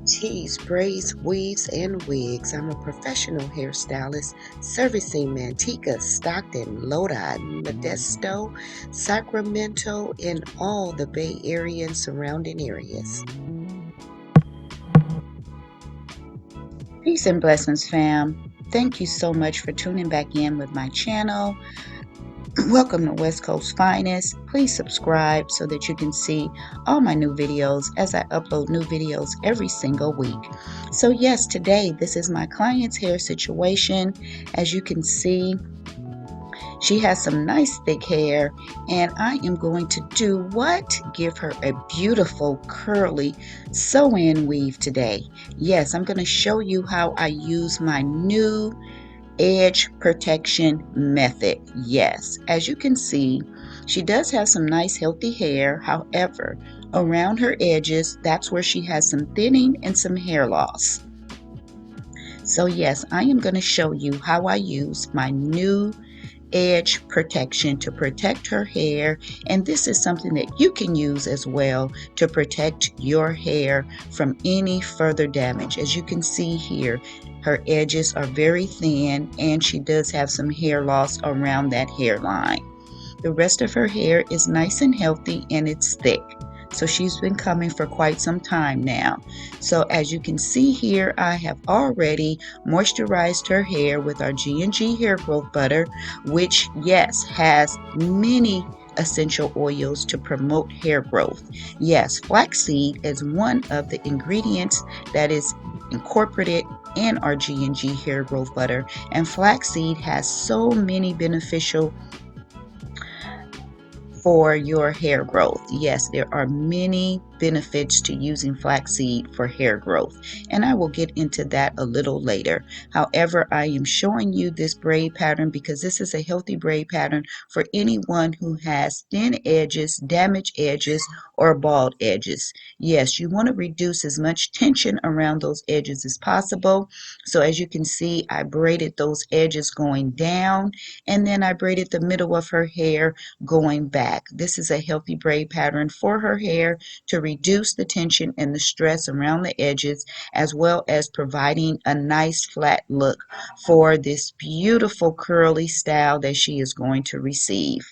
Tees, braids, weaves, and wigs. I'm a professional hairstylist servicing Manteca, Stockton, Lodi, Modesto, Sacramento, and all the Bay Area and surrounding areas. Peace and blessings, fam. Thank you so much for tuning back in with my channel. Welcome to West Coast Finest. Please subscribe so that you can see all my new videos as I upload new videos every single week. So yes, today this is my client's hair situation. As you can see, she has some nice thick hair, and I am going to do what? Give her a beautiful curly sew-in weave today. Yes, I'm going to show you how I use my new edge protection method. Yes, as you can see, she does have some nice healthy hair. However, around her edges, that's where she has some thinning and some hair loss. So yes, I am going to show you how I use my new edge protection to protect her hair, and this is something that you can use as well to protect your hair from any further damage. As you can see here, her edges are very thin and she does have some hair loss around that hairline. The rest of her hair is nice and healthy and it's thick. So she's been coming for quite some time now. So as you can see here, I have already moisturized her hair with our G&G hair growth butter, which yes, has many essential oils to promote hair growth. Yes, flaxseed is one of the ingredients that is incorporated in our G&G hair growth butter, and flaxseed has so many beneficial for your hair growth. Yes, there are many benefits to using flaxseed for hair growth, and I will get into that a little later. However, I am showing you this braid pattern because this is a healthy braid pattern for anyone who has thin edges, damaged edges, or bald edges. Yes, you want to reduce as much tension around those edges as possible. So as you can see, I braided those edges going down, and then I braided the middle of her hair going back. This is a healthy braid pattern for her hair to reduce the tension and the stress around the edges, as well as providing a nice flat look for this beautiful curly style that she is going to receive.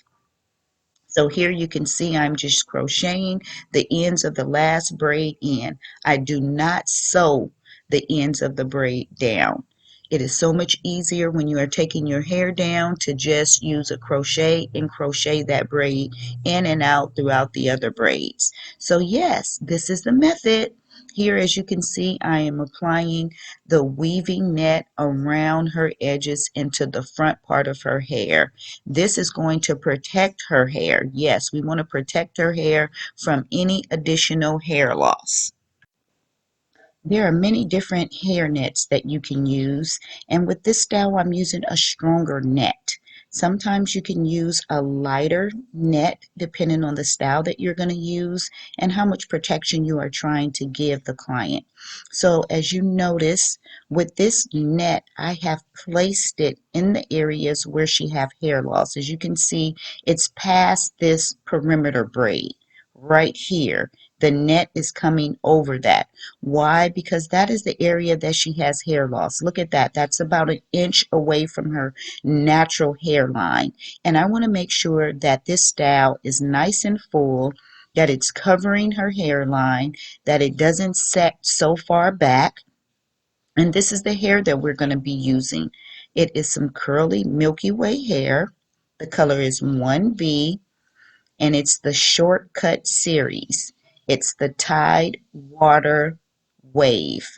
So here you can see I'm just crocheting the ends of the last braid in. I do not sew the ends of the braid down. It is so much easier when you are taking your hair down to just use a crochet and crochet that braid in and out throughout the other braids. So yes, this is the method. Here, as you can see, I am applying the weaving net around her edges into the front part of her hair. This is going to protect her hair. Yes, we want to protect her hair from any additional hair loss. There are many different hair nets that you can use, and with this style I'm using a stronger net. Sometimes you can use a lighter net depending on the style that you're going to use and how much protection you are trying to give the client. So as you notice, with this net, I have placed it in the areas where she have hair loss. As you can see, it's past this perimeter braid right here. The net is coming over that. Why? Because that is the area that she has hair loss. Look at that. That's about an inch away from her natural hairline. And I want to make sure that this style is nice and full, that it's covering her hairline, that it doesn't set so far back. And this is the hair that we're going to be using. It is some curly Milky Way hair. The color is 1B, and it's the shortcut series. It's the Tide Water Wave.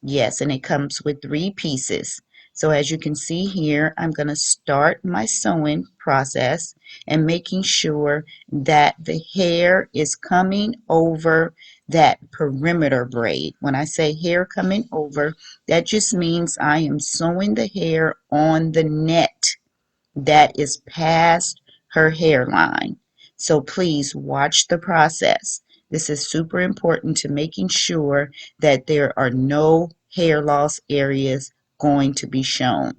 Yes, and it comes with 3 pieces. So as you can see here, I'm going to start my sewing process and making sure that the hair is coming over that perimeter braid. When I say hair coming over, that just means I am sewing the hair on the net that is past her hairline. So please watch the process. This is super important to making sure that there are no hair loss areas going to be shown.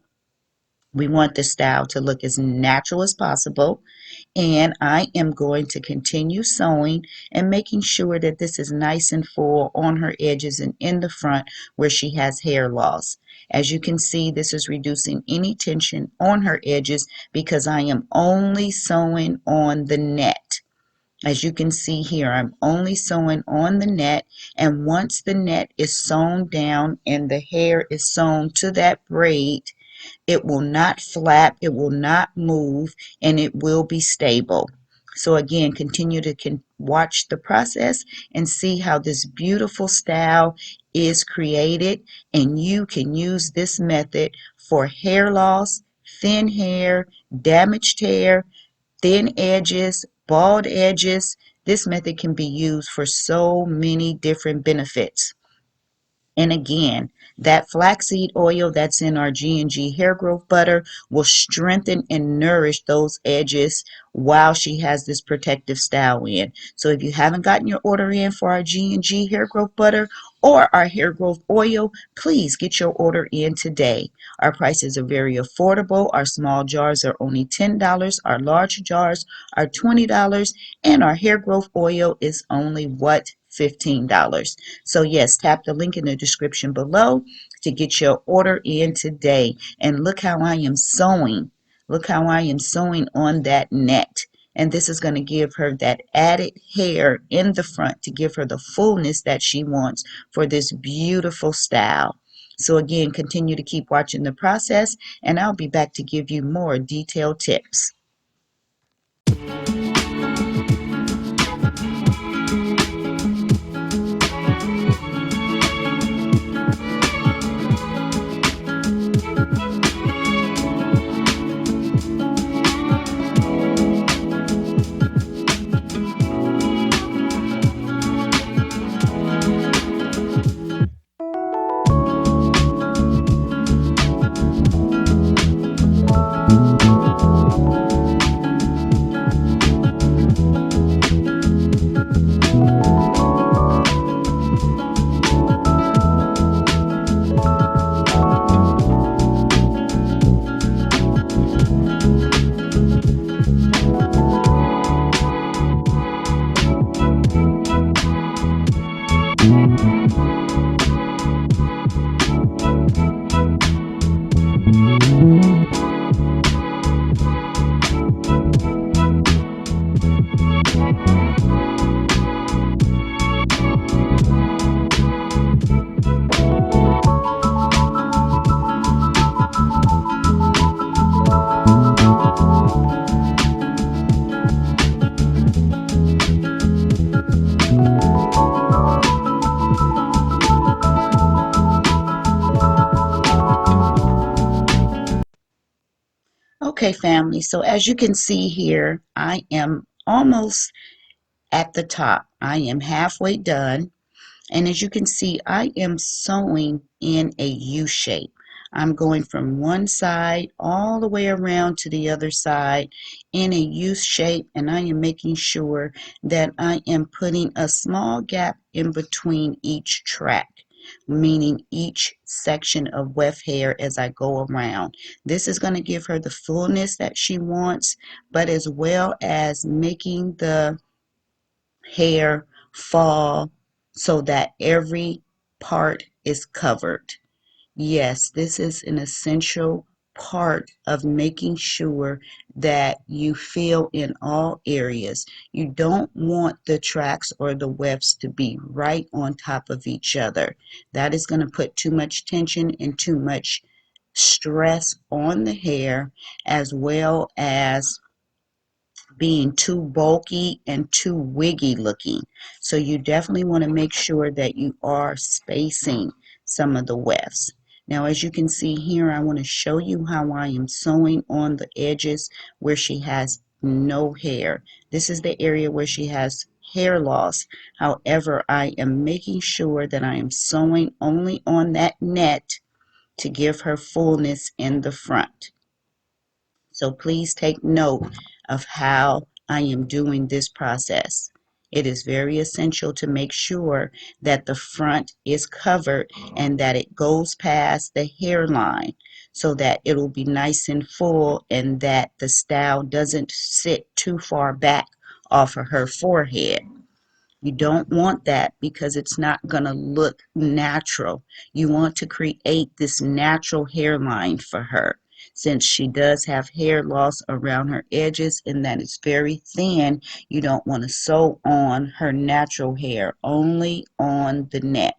We want the style to look as natural as possible, And I am going to continue sewing and making sure that this is nice and full on her edges and in the front where she has hair loss. As you can see, this is reducing any tension on her edges because I am only sewing on the net. As you can see here, I'm only sewing on the net, and once the net is sewn down and the hair is sewn to that braid, it will not flap, it will not move, and it will be stable. So again, continue to watch the process and see how this beautiful style is created, and you can use this method for hair loss, thin hair, damaged hair, thin edges, bald edges. This method can be used for so many different benefits. And again, that flaxseed oil that's in our G&G hair growth butter will strengthen and nourish those edges while she has this protective style in. So if you haven't gotten your order in for our G&G hair growth butter or our hair growth oil, please get your order in today. Our prices are very affordable. Our small jars are only $10. Our large jars are $20. And our hair growth oil is only what? $15. So yes, tap the link in the description below to get your order in today. And look how I am sewing. Look how I am sewing on that net. And this is going to give her that added hair in the front to give her the fullness that she wants for this beautiful style. So again, continue to keep watching the process, and I'll be back to give you more detailed tips. Okay, family, so as you can see here, I am almost at the top. I am halfway done. And as you can see, I am sewing in a U shape. I'm going from one side all the way around to the other side in a U shape, and I am making sure that I am putting a small gap in between each track, meaning each section of weft hair as I go around. This is going to give her the fullness that she wants, but as well as making the hair fall so that every part is covered. Yes, this is an essential part of making sure that you fill in all areas. You don't want the tracks or the wefts to be right on top of each other. That is going to put too much tension and too much stress on the hair, as well as being too bulky and too wiggy looking. So you definitely want to make sure that you are spacing some of the wefts. Now, as you can see here, I want to show you how I am sewing on the edges where she has no hair. This is the area where she has hair loss. However, I am making sure that I am sewing only on that net to give her fullness in the front. So please take note of how I am doing this process. It is very essential to make sure that the front is covered and that it goes past the hairline so that it'll be nice and full and that the style doesn't sit too far back off of her forehead. You don't want that because it's not going to look natural. You want to create this natural hairline for her since she does have hair loss around her edges and that it's very thin. You don't want to sew on her natural hair, only on the neck.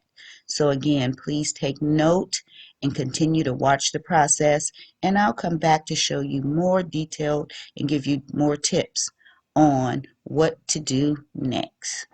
So again, please take note and continue to watch the process, and I'll come back to show you more detailed and give you more tips on what to do next.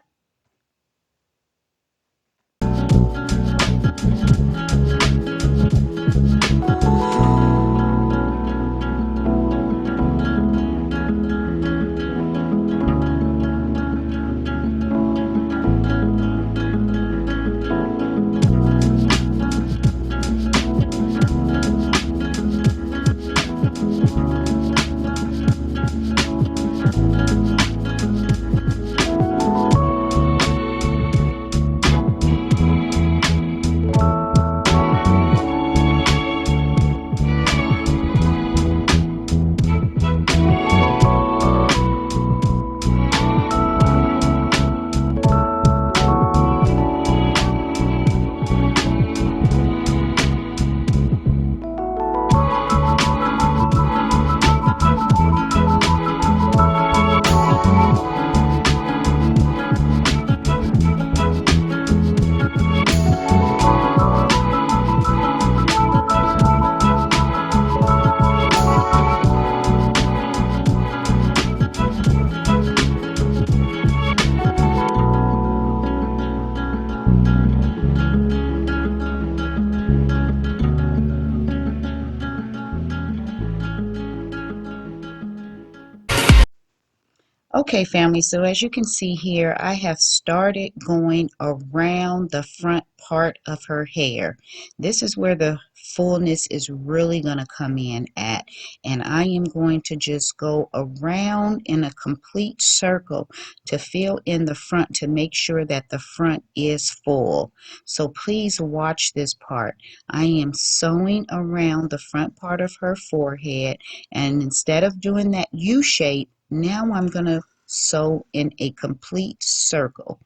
Okay, family, so as you can see here, I have started going around the front part of her hair. This is where the fullness is really going to come in at, and I am going to just go around in a complete circle to fill in the front to make sure that the front is full. So please watch this part. I am sewing around the front part of her forehead, and instead of doing that U shape, now I'm going to sew in a complete circle.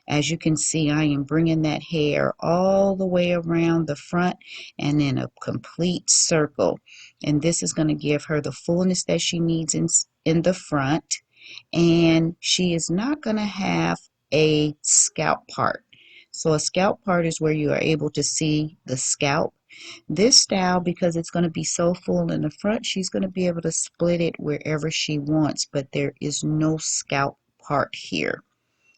As you can see, I am bringing that hair all the way around the front and in a complete circle. And this is going to give her the fullness that she needs in the front. And she is not going to have a scalp part. So a scalp part is where you are able to see the scalp. This style, because it's going to be so full in the front, she's going to be able to split it wherever she wants, but there is no scalp part here.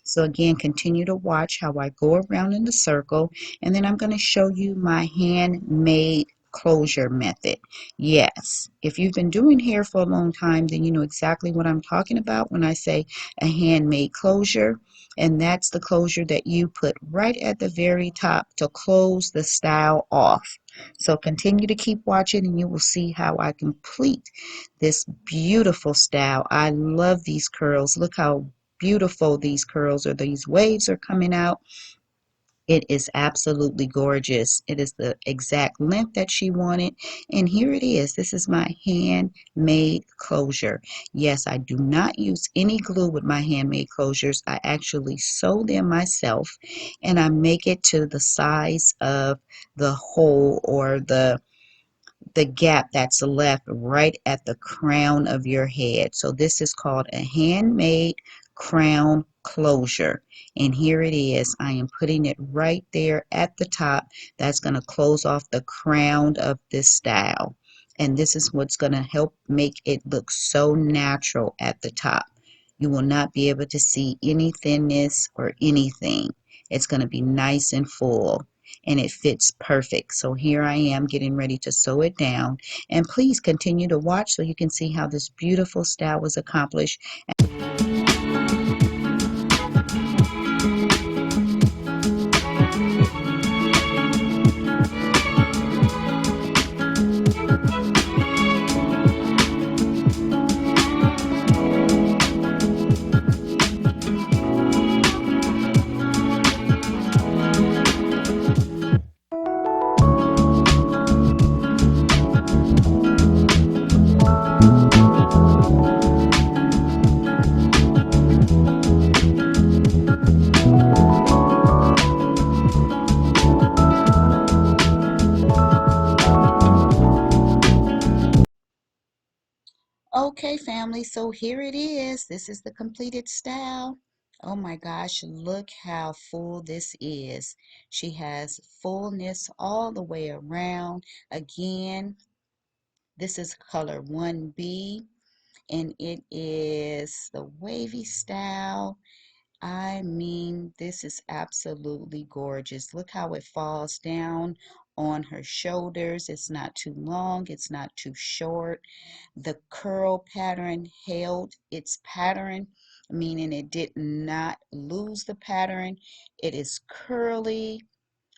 So again, continue to watch how I go around in the circle, and then I'm going to show you my handmade closure method. Yes, if you've been doing hair for a long time, then you know exactly what I'm talking about when I say a handmade closure. And that's the closure that you put right at the very top to close the style off. So continue to keep watching and you will see how I complete this beautiful style. I love these curls. Look how beautiful these curls or these waves are coming out. It is absolutely gorgeous. It is the exact length that she wanted. And here it is. This is my handmade closure. Yes, I do not use any glue with my handmade closures. I actually sew them myself and I make it to the size of the hole or the gap that's left right at the crown of your head. So this is called a handmade crown closure. And here it is. I am putting it right there at the top. That's going to close off the crown of this style. And this is what's going to help make it look so natural at the top. You will not be able to see any thinness or anything. It's going to be nice and full and it fits perfect. So here I am getting ready to sew it down, and please continue to watch so you can see how this beautiful style was accomplished. Okay, family, so here it is. This is the completed style. Oh my gosh, look how full this is. She has fullness all the way around. Again, this is color 1B, and it is the wavy style. I mean, this is absolutely gorgeous. Look how it falls down on her shoulders. It's not too long, it's not too short. The curl pattern held its pattern, meaning it did not lose the pattern. It is curly.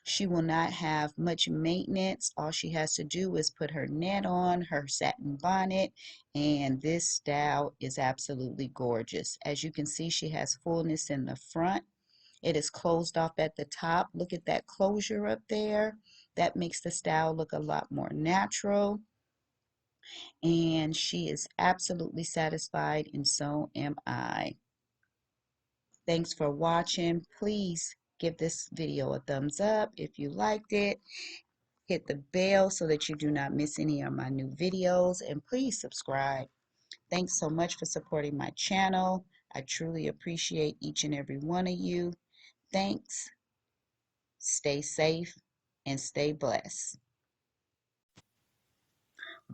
She will not have much maintenance. All she has to do is put her net on, her satin bonnet, and this style is absolutely gorgeous. As you can see, she has fullness in the front. It is closed off at the top. Look at that closure up there. That makes the style look a lot more natural. And she is absolutely satisfied, and so am I. Thanks for watching. Please give this video a thumbs up if you liked it. Hit the bell so that you do not miss any of my new videos, and please subscribe. Thanks so much for supporting my channel. I truly appreciate each and every one of you. Thanks. Stay safe and stay blessed.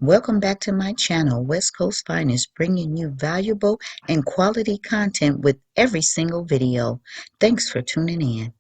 Welcome back to my channel, West Coast Finest, bringing you valuable and quality content with every single video. Thanks for tuning in.